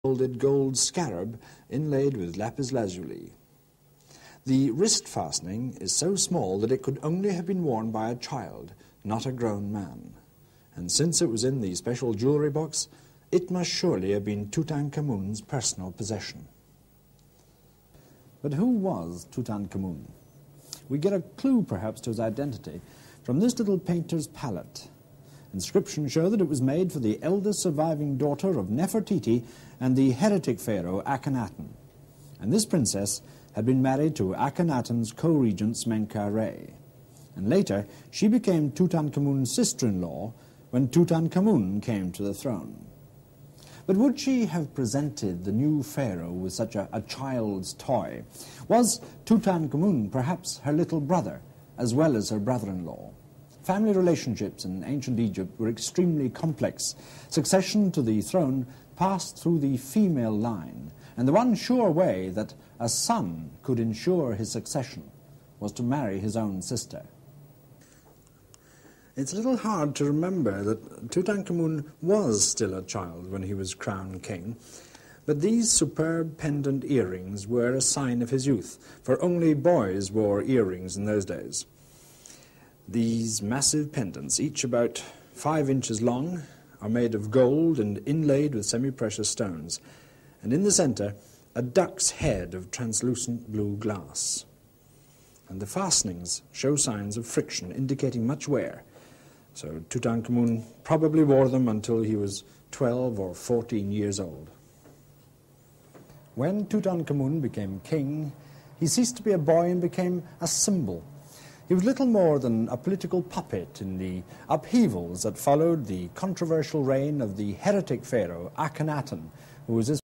gilded gold scarab inlaid with lapis lazuli. The wrist fastening is so small that it could only have been worn by a child, not a grown man. And since it was in the special jewellery box, it must surely have been Tutankhamun's personal possession. But who was Tutankhamun? We get a clue, perhaps, to his identity from this little painter's palette. Inscriptions show that it was made for the eldest surviving daughter of Nefertiti and the heretic pharaoh Akhenaten. And this princess had been married to Akhenaten's co-regent Menkaure. And later, she became Tutankhamun's sister-in-law when Tutankhamun came to the throne. But would she have presented the new pharaoh with such a child's toy? Was Tutankhamun perhaps her little brother, as well as her brother-in-law? Family relationships in ancient Egypt were extremely complex. Succession to the throne passed through the female line, and the one sure way that a son could ensure his succession was to marry his own sister. It's a little hard to remember that Tutankhamun was still a child when he was crowned king, but these superb pendant earrings were a sign of his youth, for only boys wore earrings in those days. These massive pendants, each about 5 inches long, are made of gold and inlaid with semi-precious stones, and in the centre a duck's head of translucent blue glass. And the fastenings show signs of friction, indicating much wear. So Tutankhamun probably wore them until he was 12 or 14 years old. When Tutankhamun became king, he ceased to be a boy and became a symbol. He was little more than a political puppet in the upheavals that followed the controversial reign of the heretic pharaoh Akhenaten, who was his